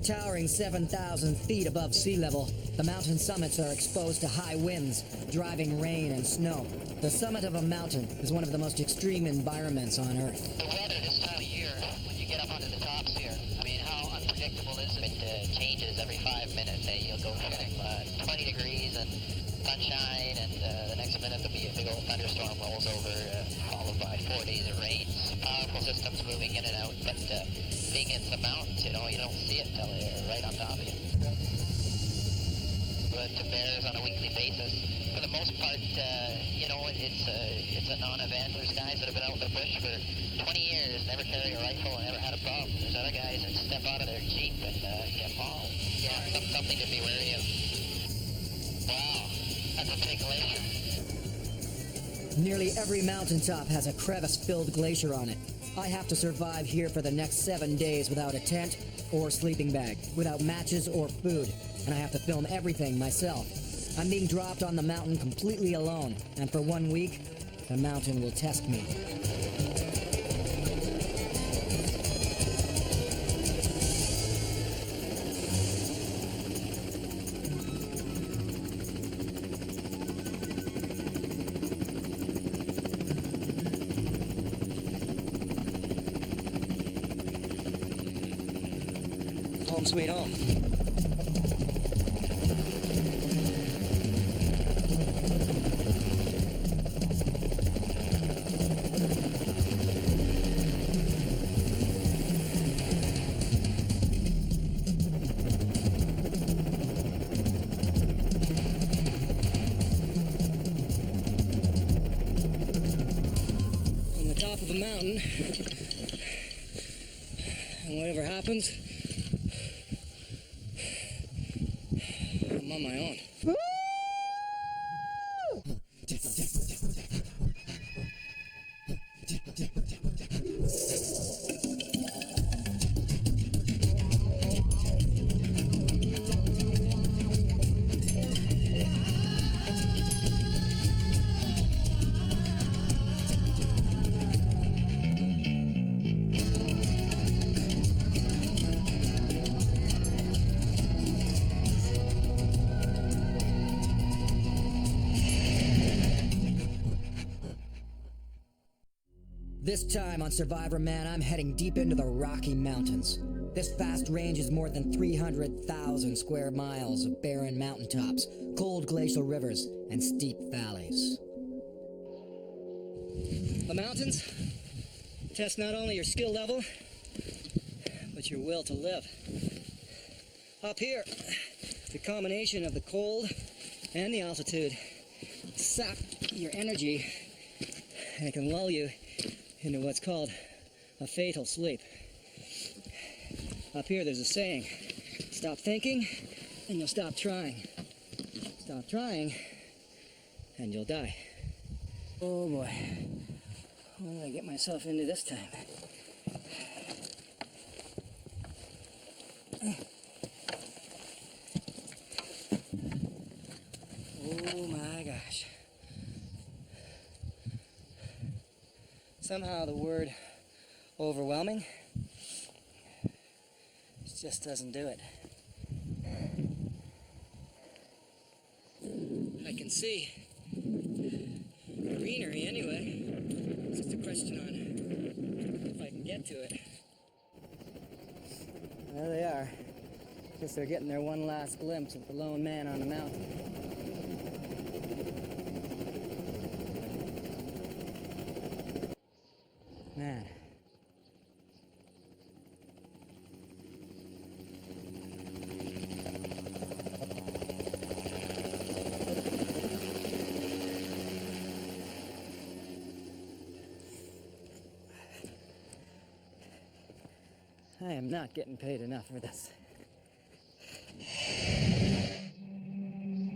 Towering 7,000 feet above sea level, the mountain summits are exposed to high winds, driving rain and snow. The summit of a mountain is one of the most extreme environments on Earth. The weather this time of year, when you get up onto the tops here, I mean, how unpredictable is it? It changes every 5 minutes. You'll go from 20 degrees and sunshine, and the next minute there'll be a big old thunderstorm rolls over, followed by 4 days of rain. Powerful systems moving in and out, but being in the mountains, you don't see it till they're right on top of you. But to bears on a weekly basis, for the most part, it's a non-event. There's guys that have been out in the bush for 20 years, never carry a rifle, and never had a problem. There's other guys that step out of their Jeep and get mauled. Yeah, something to be wary of. Wow, that's a big glacier. Nearly every mountaintop has a crevice-filled glacier on it. I have to survive here for the next 7 days without a tent or sleeping bag, without matches or food, and I have to film everything myself. I'm being dropped on the mountain completely alone, and for 1 week, the mountain will test me. Home sweet home. On the top of a mountain, and whatever happens, I'm on my own. This time on Survivorman, I'm heading deep into the Rocky Mountains. This vast range is more than 300,000 square miles of barren mountaintops, cold glacial rivers, and steep valleys. The mountains test not only your skill level, but your will to live. Up here, the combination of the cold and the altitude sap your energy, and it can lull you into what's called a fatal sleep. Up here there's a saying, stop thinking and you'll stop trying. Stop trying and you'll die. Oh boy, what did I get myself into this time? Oh my gosh. Somehow the word overwhelming just doesn't do it. I can see greenery anyway. It's just a question on if I can get to it. There they are. Guess they're getting their one last glimpse of the lone man on the mountain. Man. I am not getting paid enough for this.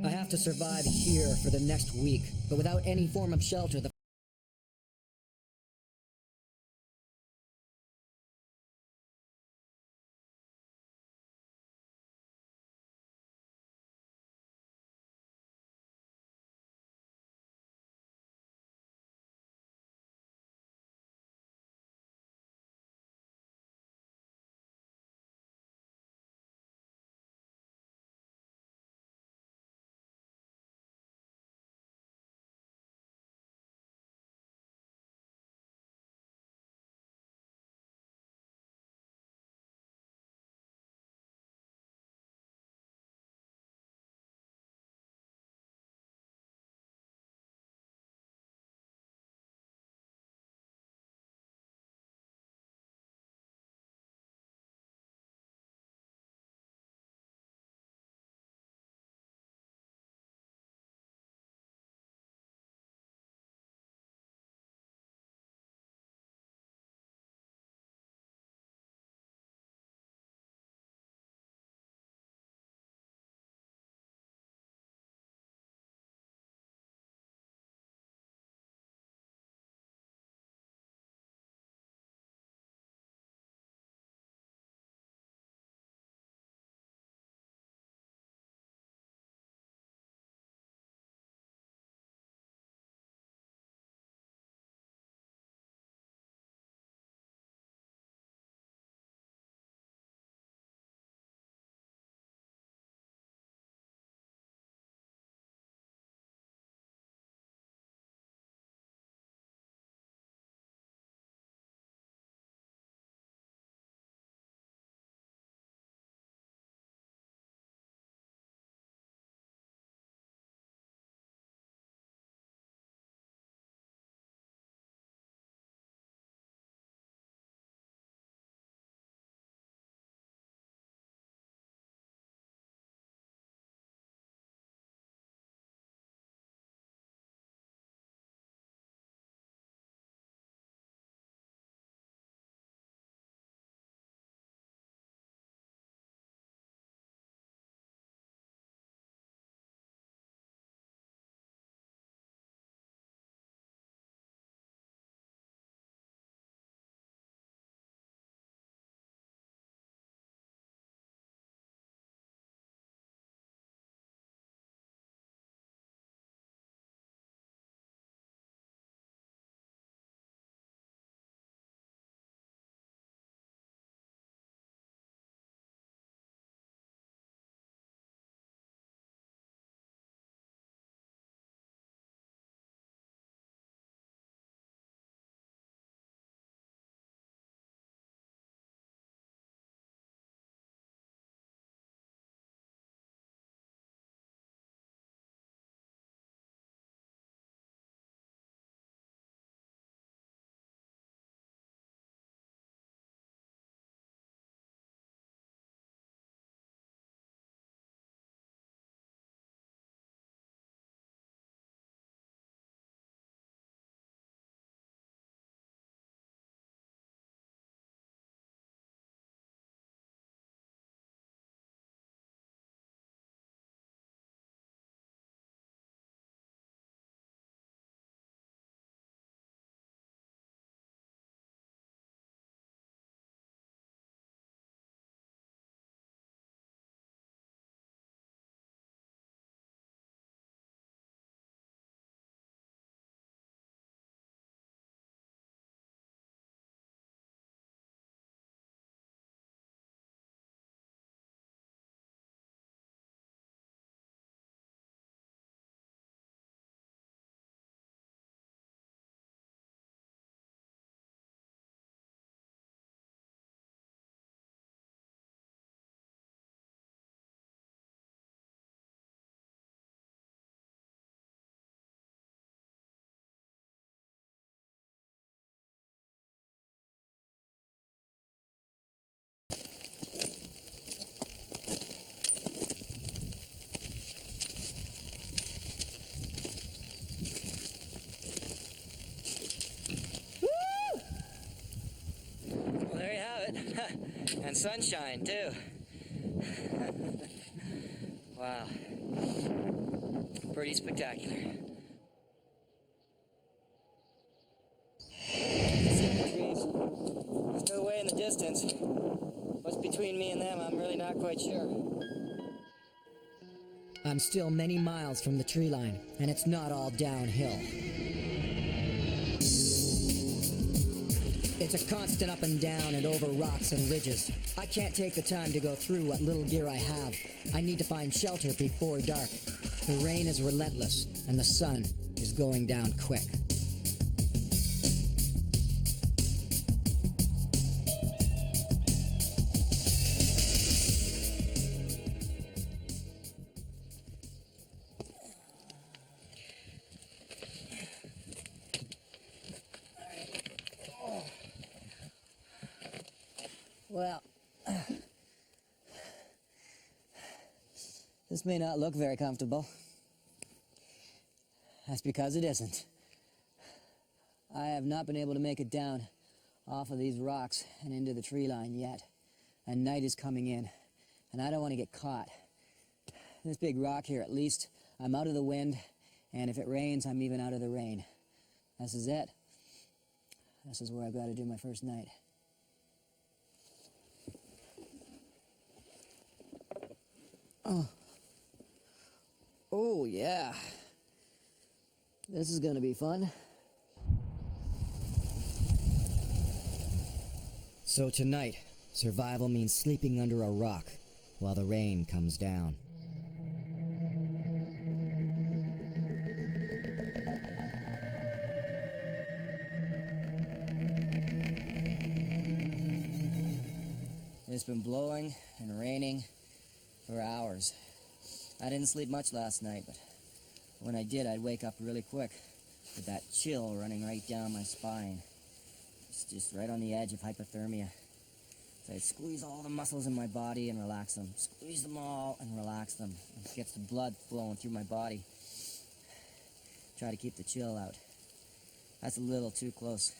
I have to survive here for the next week, but without any form of shelter. The sunshine, too. Wow. Pretty spectacular. Still way in the distance. What's between me and them, I'm really not quite sure. I'm still many miles from the tree line, and it's not all downhill. It's a constant up and down and over rocks and ridges. I can't take the time to go through what little gear I have. I need to find shelter before dark. The rain is relentless, and the sun is going down quick. Well, this may not look very comfortable. That's because it isn't. I have not been able to make it down off of these rocks and into the tree line yet. And night is coming in, and I don't want to get caught. This big rock here, at least, I'm out of the wind, and if it rains, I'm even out of the rain. This is it. This is where I've got to do my first night. Oh, yeah. This is gonna be fun. So tonight, survival means sleeping under a rock while the rain comes down. It's been blowing and raining for hours. I didn't sleep much last night, but when I did, I'd wake up really quick with that chill running right down my spine. It's just right on the edge of hypothermia. So I'd squeeze all the muscles in my body and relax them. Squeeze them all and relax them. It gets the blood flowing through my body. Try to keep the chill out. That's a little too close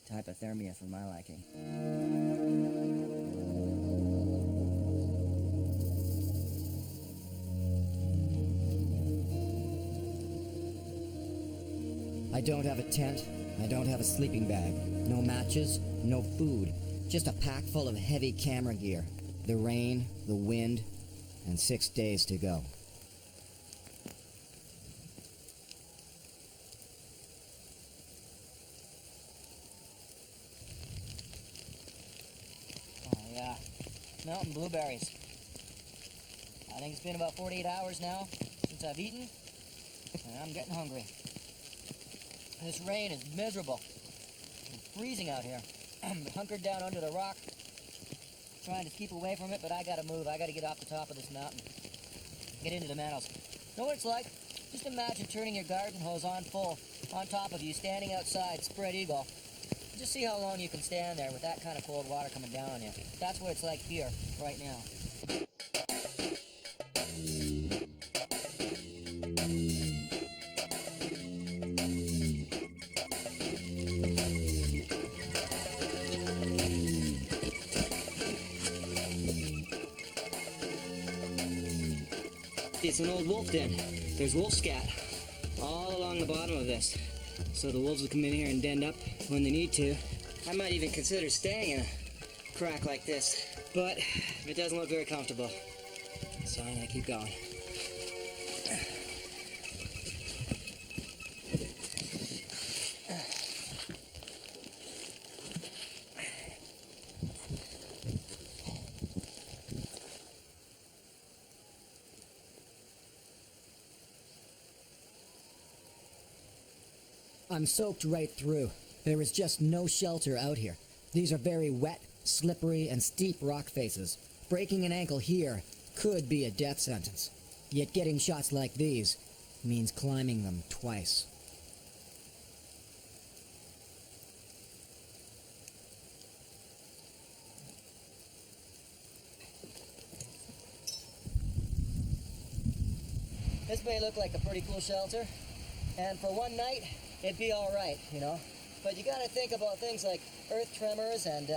to hypothermia for my liking. I don't have a tent, I don't have a sleeping bag, no matches, no food, just a pack full of heavy camera gear, the rain, the wind, and 6 days to go. Oh yeah, mountain blueberries. I think it's been about 48 hours now since I've eaten, and I'm getting hungry. This rain is miserable. It's freezing out here. I'm hunkered down under the rock, trying to keep away from it, but I gotta move. I gotta get off the top of this mountain, get into the meadows. Know what it's like? Just imagine turning your garden hose on full, on top of you, standing outside, spread eagle. Just see how long you can stand there with that kind of cold water coming down on you. That's what it's like here, right now. It's an old wolf den. There's wolf scat all along the bottom of this. So the wolves will come in here and den up when they need to. I might even consider staying in a crack like this, but it doesn't look very comfortable. So I'm gonna keep going. I'm soaked right through. There is just no shelter out here. These are very wet, slippery, and steep rock faces. Breaking an ankle here could be a death sentence. Yet getting shots like these means climbing them twice. This may look like a pretty cool shelter, and for one night, it'd be all right, you know. But you gotta think about things like earth tremors and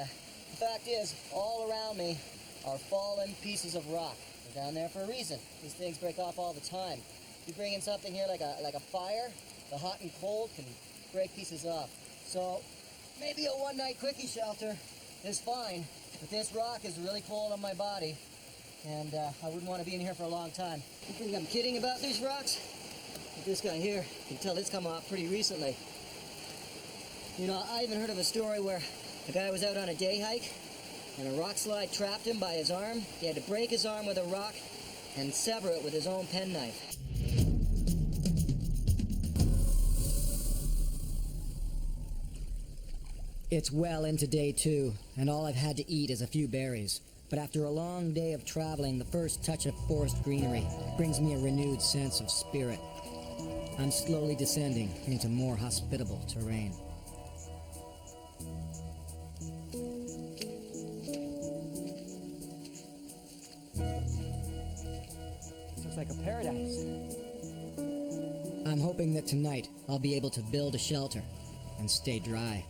fact is, all around me are fallen pieces of rock. They're down there for a reason. These things break off all the time. You bring in something here like a fire, the hot and cold can break pieces off. So maybe a one-night quickie shelter is fine, but this rock is really cold on my body, and I wouldn't want to be in here for a long time. You think I'm kidding about these rocks? But this guy here, you can tell it's come off pretty recently. You know, I even heard of a story where a guy was out on a day hike, and a rock slide trapped him by his arm. He had to break his arm with a rock and sever it with his own penknife. It's well into day 2, and all I've had to eat is a few berries. But after a long day of traveling, the first touch of forest greenery brings me a renewed sense of spirit. I'm slowly descending into more hospitable terrain. Looks like a paradise. I'm hoping that tonight I'll be able to build a shelter and stay dry.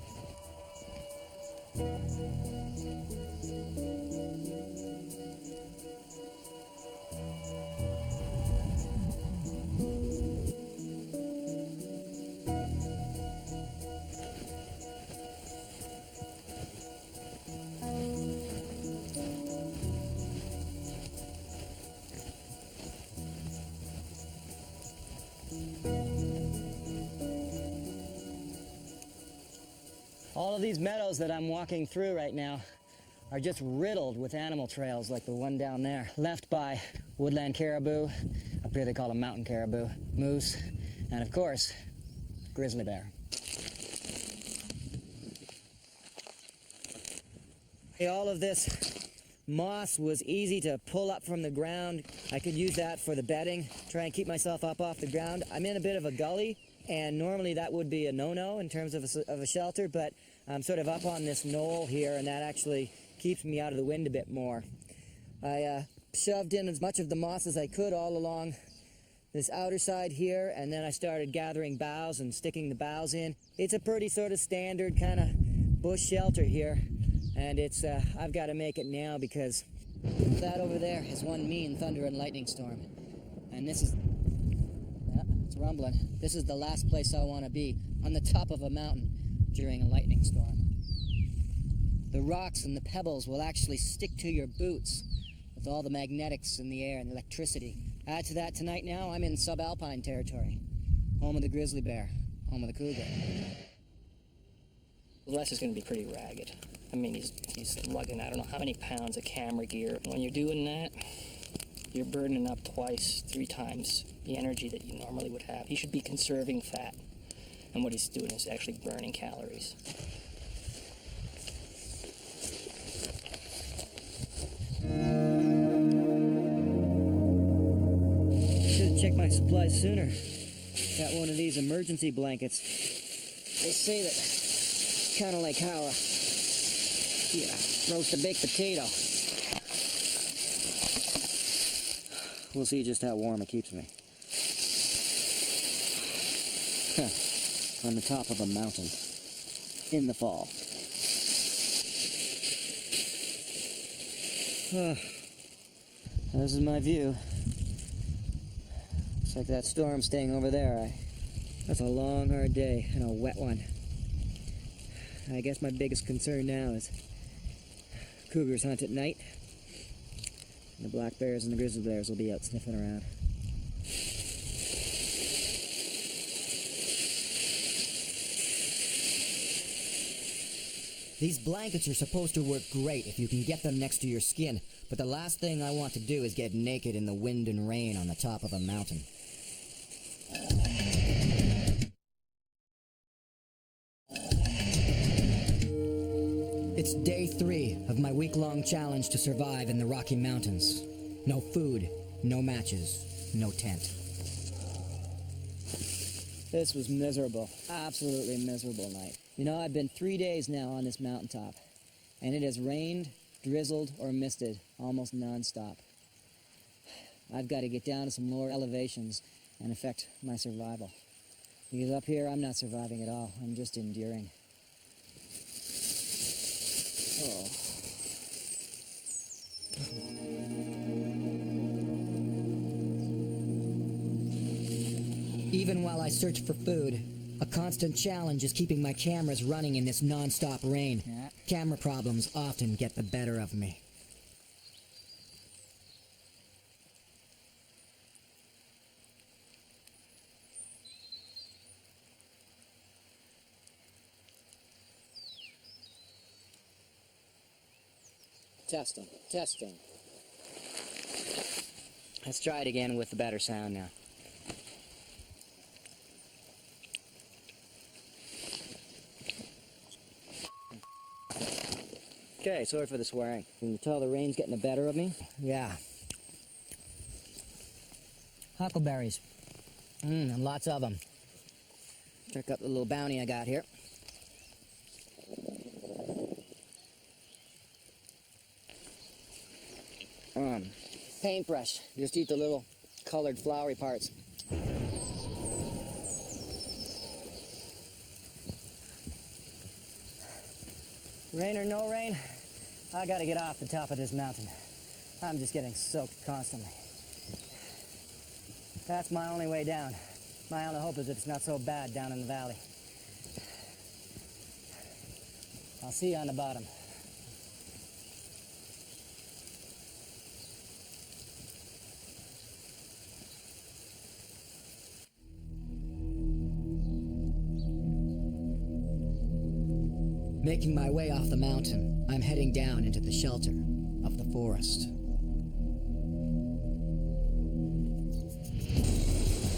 All of these meadows that I'm walking through right now are just riddled with animal trails like the one down there, left by woodland caribou, up here they call them mountain caribou, moose, and of course, grizzly bear. All of this moss was easy to pull up from the ground. I could use that for the bedding, try and keep myself up off the ground. I'm in a bit of a gully, and normally that would be a no-no in terms of a shelter, but I'm sort of up on this knoll here, and that actually keeps me out of the wind a bit more. I shoved in as much of the moss as I could all along this outer side here, and then I started gathering boughs and sticking the boughs in. It's a pretty sort of standard kind of bush shelter here, and it's I've got to make it now because that over there is one mean thunder and lightning storm, and this is it's rumbling. This is the last place I want to be, on the top of a mountain during a lightning storm. The rocks and the pebbles will actually stick to your boots with all the magnetics in the air and electricity. Add to that, tonight now I'm in subalpine territory, home of the grizzly bear, home of the cougar. Les is going to be pretty ragged. I mean, he's lugging I don't know how many pounds of camera gear. When you're doing that, you're burning up twice, 3 times the energy that you normally would have. He should be conserving fat, and what he's doing is actually burning calories. Should have checked my supplies sooner. Got one of these emergency blankets. They say that it's kind of like how roast a baked potato. We'll see just how warm it keeps me. On the top of a mountain in the fall. This is my view. Looks like that storm staying over there. That's a long, hard day and a wet one. I guess my biggest concern now is cougars hunt at night. And the black bears and the grizzly bears will be out sniffing around. These blankets are supposed to work great if you can get them next to your skin, but the last thing I want to do is get naked in the wind and rain on the top of a mountain. It's day 3 of my week-long challenge to survive in the Rocky Mountains. No food, no matches, no tent. This was miserable. Absolutely miserable night. You know, I've been 3 days now on this mountaintop, and it has rained, drizzled, or misted almost non-stop. I've got to get down to some lower elevations and affect my survival. Because up here, I'm not surviving at all. I'm just enduring. Oh. Even while I search for food, a constant challenge is keeping my cameras running in this non-stop rain. Yeah. Camera problems often get the better of me. Testing, testing. Let's try it again with the better sound now. Okay, sorry for the swearing. Can you tell the rain's getting the better of me? Yeah. Huckleberries. And lots of them. Check out the little bounty I got here. Paintbrush. Just eat the little colored flowery parts. Rain or no rain, I gotta get off the top of this mountain. I'm just getting soaked constantly. That's my only way down. My only hope is that it's not so bad down in the valley. I'll see you on the bottom. Making my way off the mountain, I'm heading down into the shelter of the forest.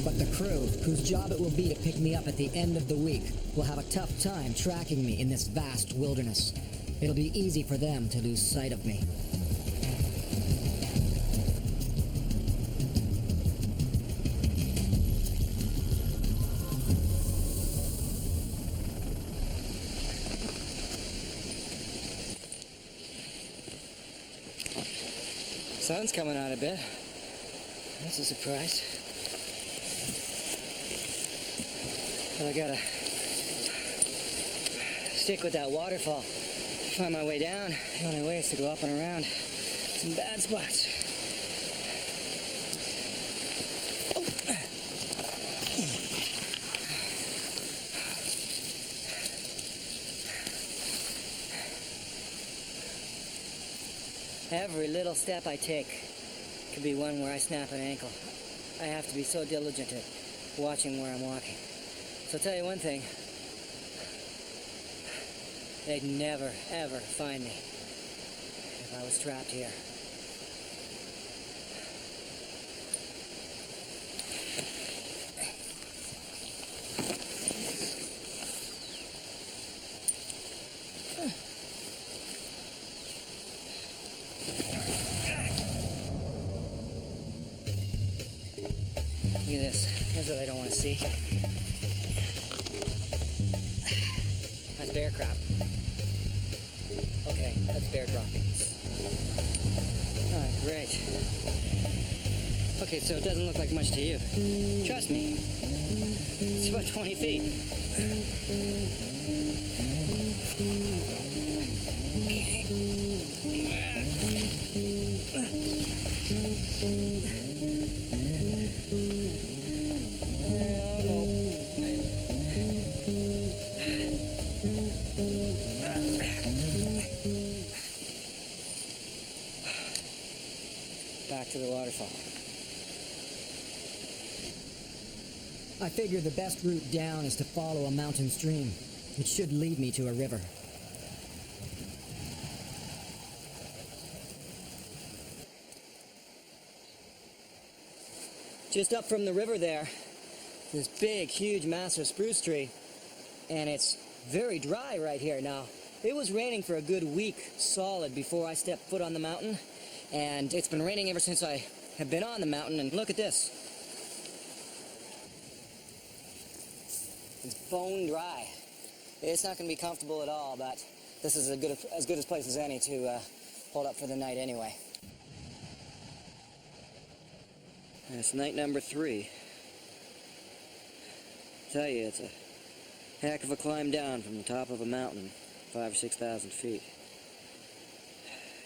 But the crew, whose job it will be to pick me up at the end of the week, will have a tough time tracking me in this vast wilderness. It'll be easy for them to lose sight of me. Sun's coming out a bit. That's a surprise. But I gotta stick with that waterfall. Find my way down. The only way is to go up and around some bad spots. Every little step I take could be one where I snap an ankle. I have to be so diligent at watching where I'm walking. So I'll tell you one thing. They'd never, ever find me if I was trapped here. Look at this. Here's what I don't want to see. That's bear crap. Okay, that's bear droppings. Alright, great. Okay, so it doesn't look like much to you. Trust me. It's about 20 feet. Back to the waterfall. I figure the best route down is to follow a mountain stream. It should lead me to a river. Just up from the river there, this big, huge, massive spruce tree, and it's very dry right here now. It was raining for a good week solid before I stepped foot on the mountain, and it's been raining ever since I have been on the mountain, and look at this. It's bone dry. It's not going to be comfortable at all, but this is as good a place as any to hold up for the night anyway. And it's night number 3. Tell you, it's a heck of a climb down from the top of a mountain, 5,000 or 6,000 feet.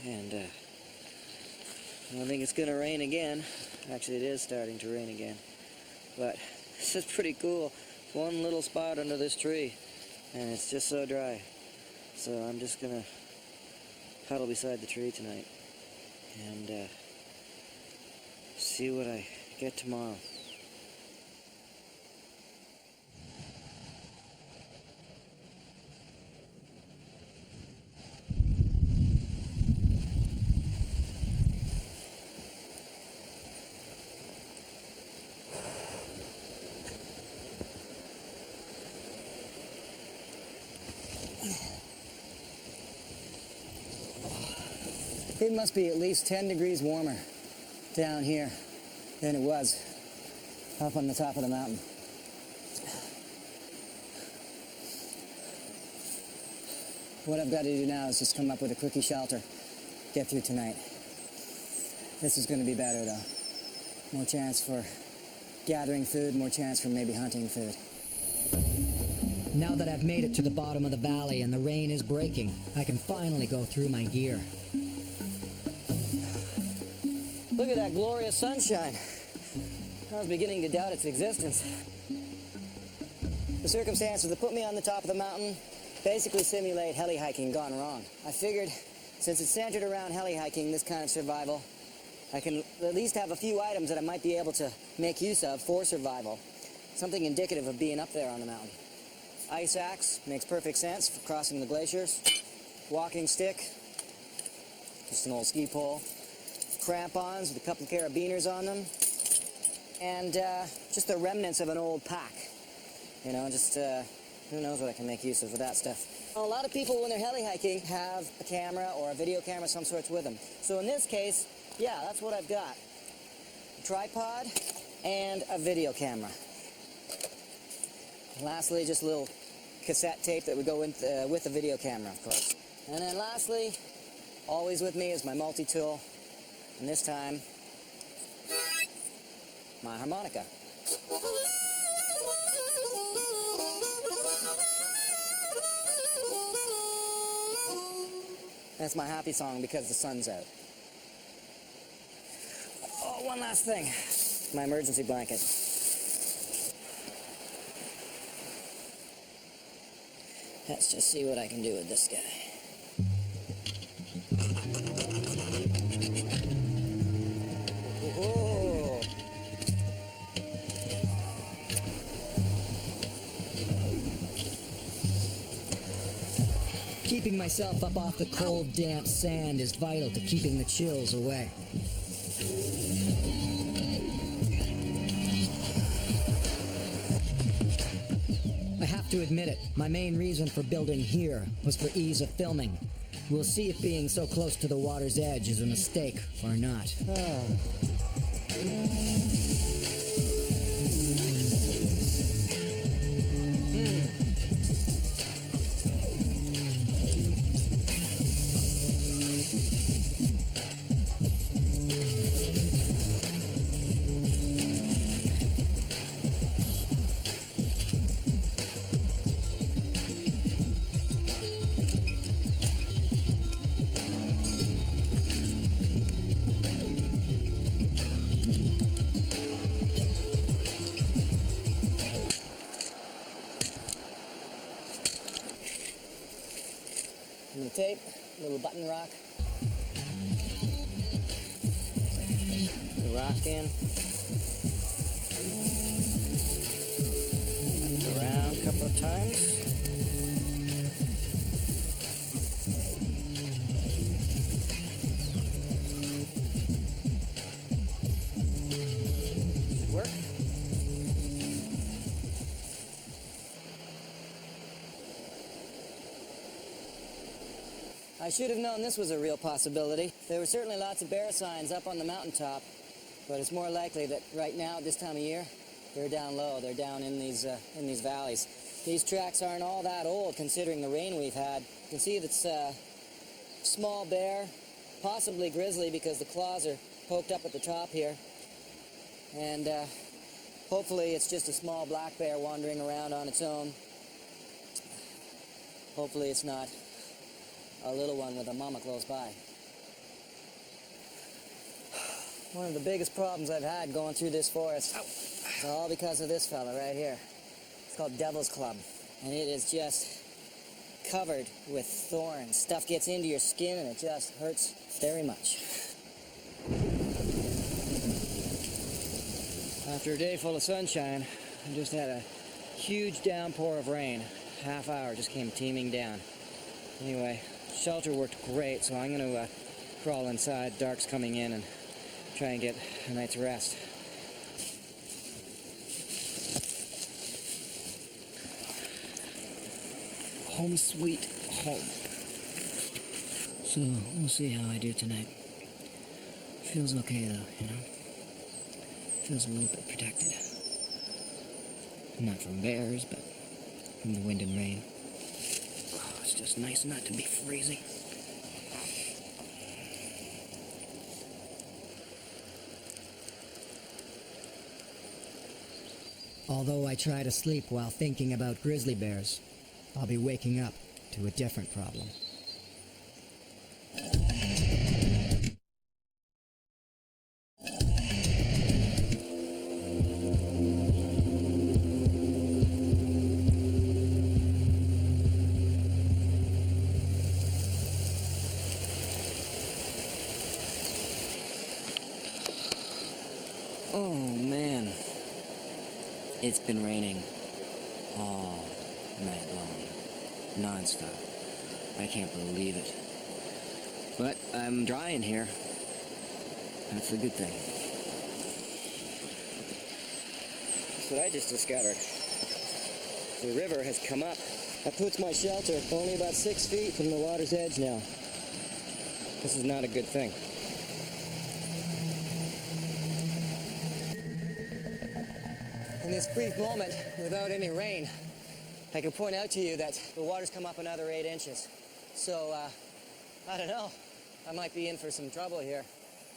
And I think it's going to rain again. Actually, it is starting to rain again. But This is pretty cool. One little spot under this tree, and it's just so dry. So I'm just gonna huddle beside the tree tonight and see what I get tomorrow. It must be at least 10 degrees warmer down here than it was up on the top of the mountain. What I've got to do now is just come up with a quickie shelter, get through tonight. This is going to be better though. More chance for gathering food, more chance for maybe hunting food. Now that I've made it to the bottom of the valley and the rain is breaking, I can finally go through my gear. Look at that glorious sunshine. I was beginning to doubt its existence. The circumstances that put me on the top of the mountain basically simulate heli hiking gone wrong. I figured since it's centered around heli hiking, this kind of survival, I can at least have a few items that I might be able to make use of for survival. Something indicative of being up there on the mountain. Ice axe makes perfect sense for crossing the glaciers. Walking stick, just an old ski pole. Crampons with a couple of carabiners on them. And just the remnants of an old pack. You know, just who knows what I can make use of with that stuff. A lot of people when they're heli hiking have a camera or a video camera of some sorts with them. So in this case, yeah, that's what I've got. A tripod and a video camera. Lastly, just a little cassette tape that would go with the video camera, of course. And then lastly, always with me is my multi-tool. And this time, my harmonica. That's my happy song because the sun's out. Oh, one last thing. My emergency blanket. Let's just see what I can do with this guy. Oh. Keeping myself up off the cold, damp sand is vital to keeping the chills away. I have to admit it, my main reason for building here was for ease of filming. We'll see if being so close to the water's edge is a mistake or not. And the tape, little button rock. The rock in. Around a couple of times. Work. I should have known this was a real possibility. There were certainly lots of bear signs up on the mountaintop, but it's more likely that right now, at this time of year, they're down low. They're down in these valleys. These tracks aren't all that old, considering the rain we've had. You can see that's small bear, possibly grizzly, because the claws are poked up at the top here. And hopefully it's just a small black bear wandering around on its own. Hopefully it's not a little one with a mama close by. One of the biggest problems I've had going through this forest It's all because of this fella right here. It's called Devil's Club, and it is just covered with thorns. Stuff gets into your skin and it just hurts very much. After a day full of sunshine, I just had a huge downpour of rain. Half hour just came teeming down. Anyway, shelter worked great, so I'm going to crawl inside. Dark's coming in and try and get a night's rest. Home sweet home. So, we'll see how I do tonight. Feels okay though, you know? Feels a little bit protected. Not from bears, but from the wind and rain. Oh, it's just nice not to be freezing. Although I try to sleep while thinking about grizzly bears, I'll be waking up to a different problem. Oh man, it's been raining all night long, non-stop. I can't believe it. But I'm dry in here. That's a good thing. That's what I just discovered. The river has come up. That puts my shelter only about 6 feet from the water's edge now. This is not a good thing. In this brief moment, without any rain, I can point out to you that the water's come up another 8 inches. So, I don't know. I might be in for some trouble here.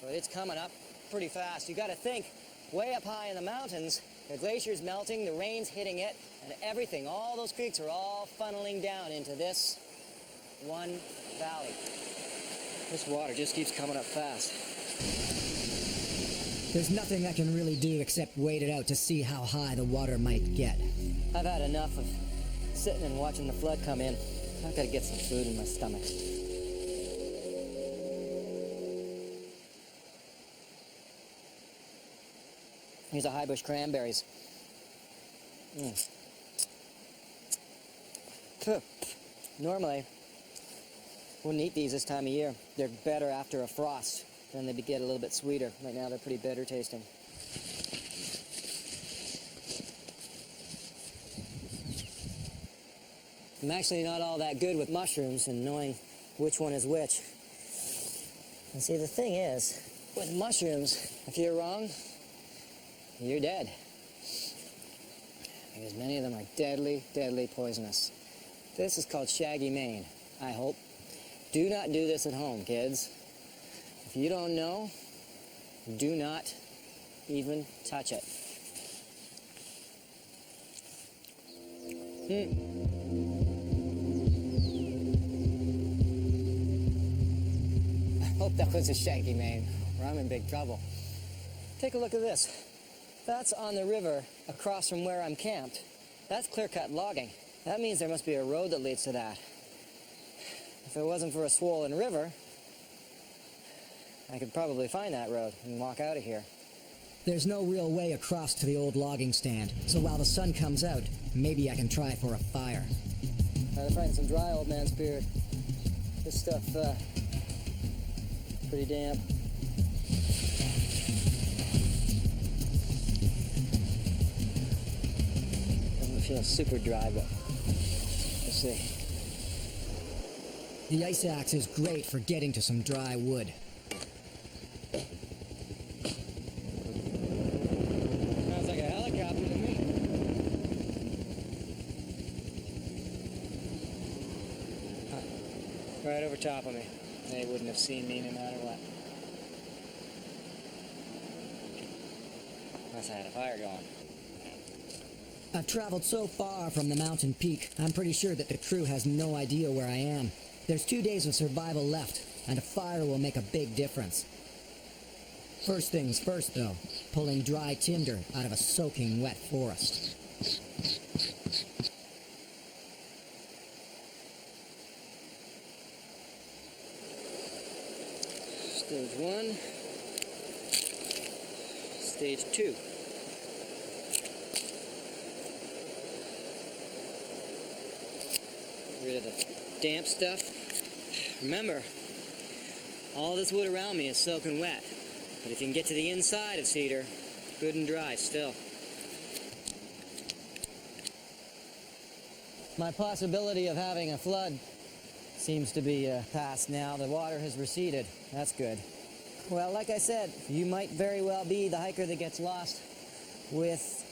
But it's coming up pretty fast. You gotta think, way up high in the mountains, the glacier's melting, the rain's hitting it, and everything, all those creeks are all funneling down into this one valley. This water just keeps coming up fast. There's nothing I can really do except wait it out to see how high the water might get. I've had enough of sitting and watching the flood come in. I've got to get some food in my stomach. Here's a high bush cranberries. Phew. Normally, wouldn't eat these this time of year. They're better after a frost. Then they get a little bit sweeter. Right now they're pretty bitter tasting. I'm actually not all that good with mushrooms and knowing which one is which. And see, the thing is, with mushrooms, if you're wrong, you're dead. Because many of them are deadly, deadly poisonous. This is called shaggy mane, I hope. Do not do this at home, kids. If you don't know, do not even touch it. I hope that was a shaggy mane, or I'm in big trouble. Take a look at this. That's on the river across from where I'm camped. That's clear-cut logging. That means there must be a road that leads to that. If it wasn't for a swollen river, I could probably find that road and walk out of here. There's no real way across to the old logging stand, so while the sun comes out, maybe I can try for a fire. Try to find some dry old man's beard. This stuff, pretty damp. Doesn't feel super dry, but we'll see. The ice axe is great for getting to some dry wood. Sounds like a helicopter to me. Huh. Right over top of me. They wouldn't have seen me no matter what. Must have had a fire going. I've traveled so far from the mountain peak, I'm pretty sure that the crew has no idea where I am. There's 2 days of survival left, and a fire will make a big difference. First things first, though, pulling dry tinder out of a soaking wet forest. Stage 1. Stage 2. Get rid of the damp stuff. Remember, all this wood around me is soaking wet. But if you can get to the inside of cedar, good and dry still. My possibility of having a flood seems to be past now. The water has receded. That's good. Well, like I said, you might very well be the hiker that gets lost with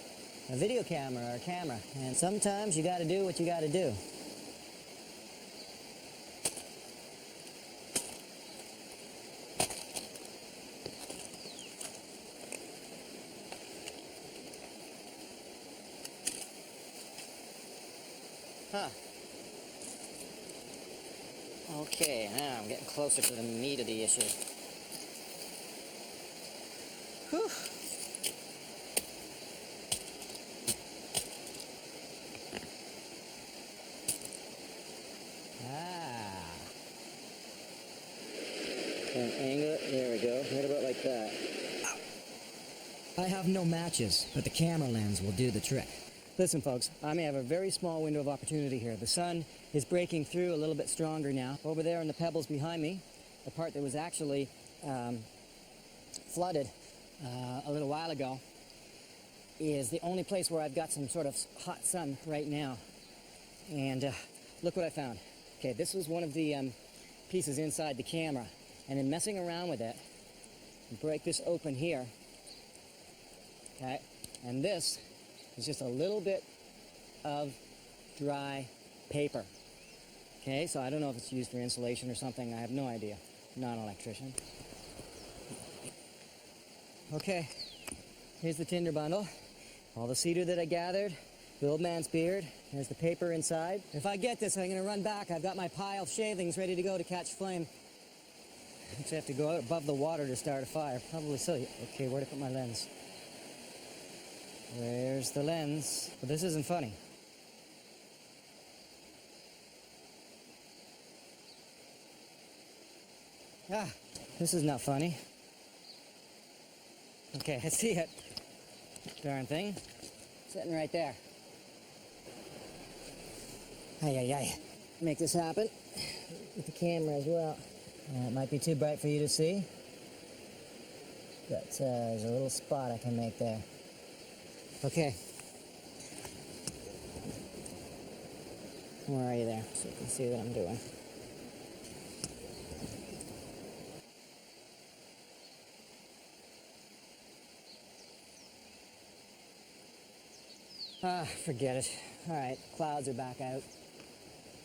a video camera or a camera. And sometimes you gotta do what you gotta do. Huh. Okay, now I'm getting closer to the meat of the issue. Whew. And angle it, there we go, right about like that. I have no matches, but the camera lens will do the trick. Listen, folks, I may have a very small window of opportunity here. The sun is breaking through a little bit stronger now. Over there in the pebbles behind me, the part that was actually flooded a little while ago, is the only place where I've got some sort of hot sun right now. And look what I found. Okay, this was one of the pieces inside the camera. And in messing around with it, break this open here. Okay, and this is just a little bit of dry paper. Okay, so I don't know if it's used for insulation or something. I have no idea. I'm not an electrician. Okay, here's the tinder bundle. All the cedar that I gathered, the old man's beard. There's the paper inside. If I get this, I'm gonna run back. I've got my pile of shavings ready to go to catch flame. I actually have to go out above the water to start a fire. Probably so. Okay, where to put my lens? Where's the lens? But this isn't funny. Ah, this is not funny. Okay, I see it. Darn thing. Sitting right there. Ay, ay, ay. Make this happen with the camera as well. It might be too bright for you to see, but there's a little spot I can make there. Okay. Where are you there? So you can see what I'm doing. Ah, forget it. All right, clouds are back out.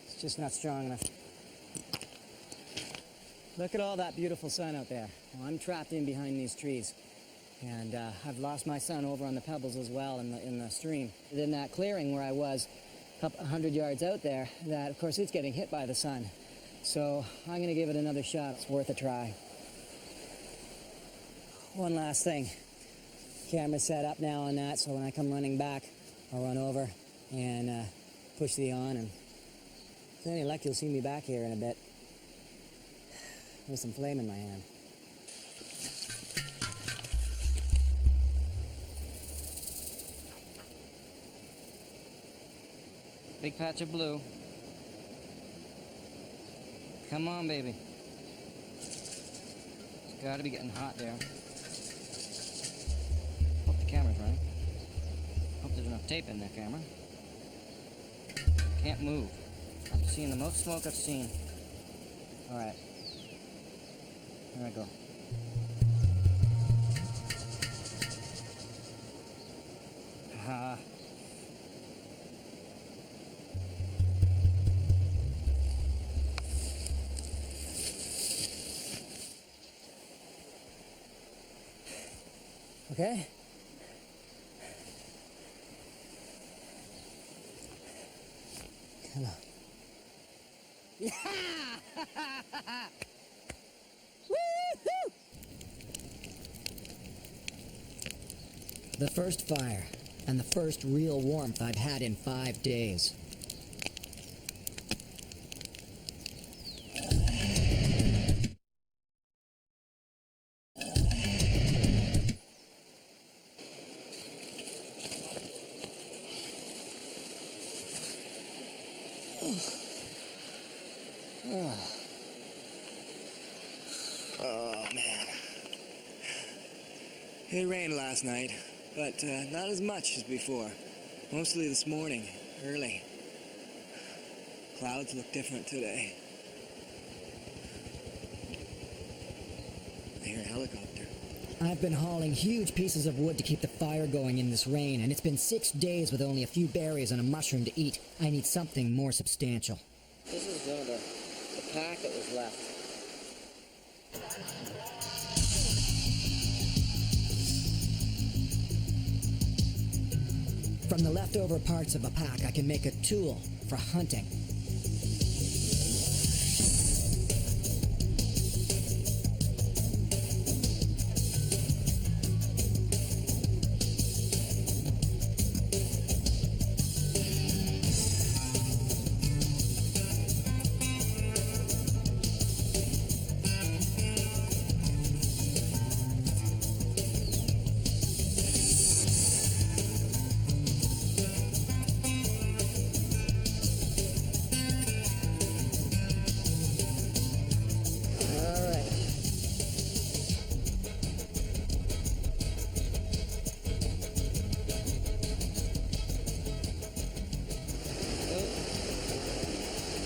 It's just not strong enough. Look at all that beautiful sun out there. Well, I'm trapped in behind these trees. And I've lost my son over on the pebbles as well in the stream. In that clearing where I was, a couple 100 yards out there, that of course it's getting hit by the sun. So I'm gonna give it another shot. It's worth a try. One last thing. Camera set up now on that, so when I come running back, I'll run over and push the on, and if there's any luck, you'll see me back here in a bit with some flame in my hand. Big patch of blue. Come on, baby. It's gotta be getting hot there. Hope the camera's running. Hope there's enough tape in that camera. Can't move. I'm seeing the most smoke I've seen. Alright. There I go. Ah. Okay. Come on. Yeah! Woo-hoo! The first fire, and the first real warmth I've had in 5 days. Oh, man. It rained last night, but not as much as before. Mostly this morning, early. Clouds look different today. I hear a helicopter. I've been hauling huge pieces of wood to keep the fire going in this rain, and it's been 6 days with only a few berries and a mushroom to eat. I need something more substantial. This is one of the pack that was left. From the leftover parts of a pack, I can make a tool for hunting.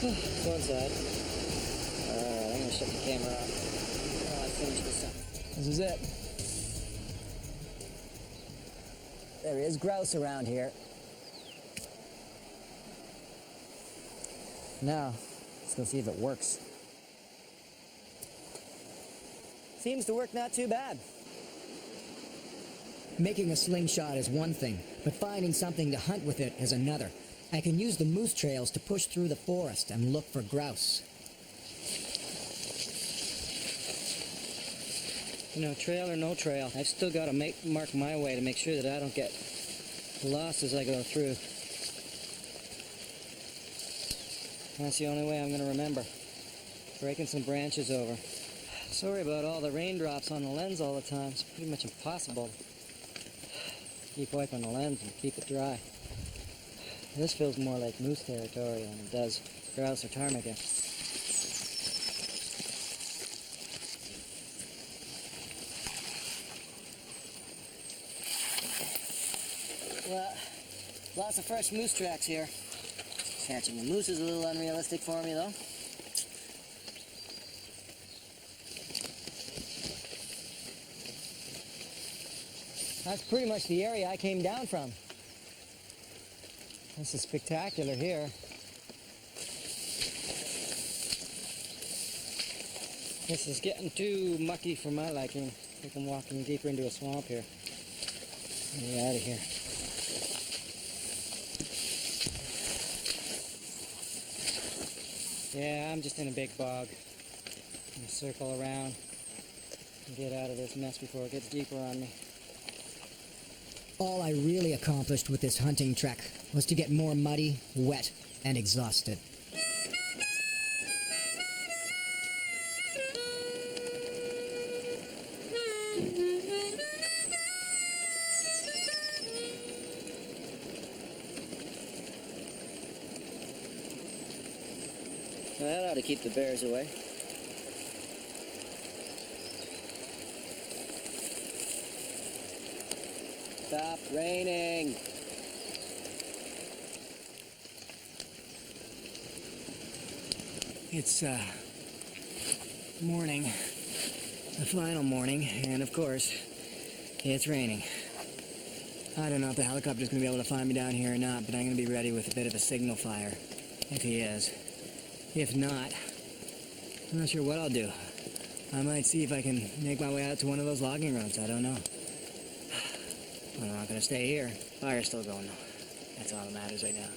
It's one side. Alright, I'm gonna shut the camera off. Oh, I finished this up. This is it. There is grouse around here. Now, let's go see if it works. Seems to work not too bad. Making a slingshot is one thing, but finding something to hunt with it is another. I can use the moose trails to push through the forest and look for grouse. You know, trail or no trail, I've still got to mark my way to make sure that I don't get lost as I go through. That's the only way I'm going to remember. Breaking some branches over. Sorry about all the raindrops on the lens all the time. It's pretty much impossible to keep wiping the lens and keep it dry. This feels more like moose territory than it does grouse or ptarmigan. Well, lots of fresh moose tracks here. Catching the moose is a little unrealistic for me, though. That's pretty much the area I came down from. This is spectacular here. This is getting too mucky for my liking. I think I'm walking deeper into a swamp here. Get out of here. Yeah, I'm just in a big bog. I'm gonna circle around and get out of this mess before it gets deeper on me. All I really accomplished with this hunting trek was to get more muddy, wet, and exhausted. That ought to keep the bears away. Stop raining. It's morning, the final morning, and of course, it's raining. I don't know if the helicopter's gonna be able to find me down here or not, but I'm gonna be ready with a bit of a signal fire, if he is. If not, I'm not sure what I'll do. I might see if I can make my way out to one of those logging roads, I don't know. I'm not gonna stay here. Fire's still going though. That's all that matters right now.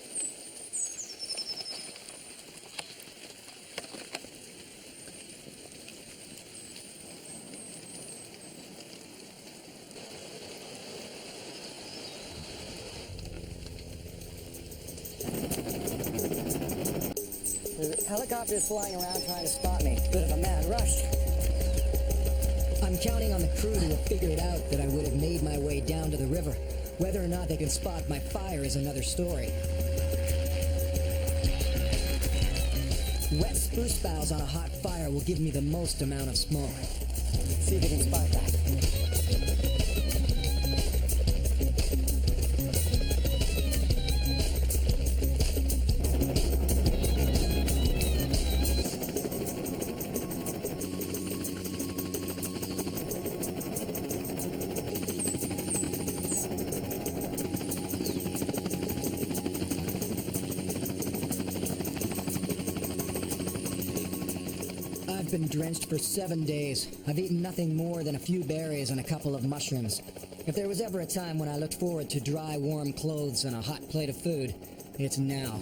Helicopters flying around trying to spot me. Bit of a mad rush. I'm counting on the crew to have figured out that I would have made my way down to the river. Whether or not they can spot my fire is another story. Wet spruce boughs on a hot fire will give me the most amount of smoke. See if they can spot that. I've been drenched for 7 days. I've eaten nothing more than a few berries and a couple of mushrooms. If there was ever a time when I looked forward to dry, warm clothes and a hot plate of food, it's now.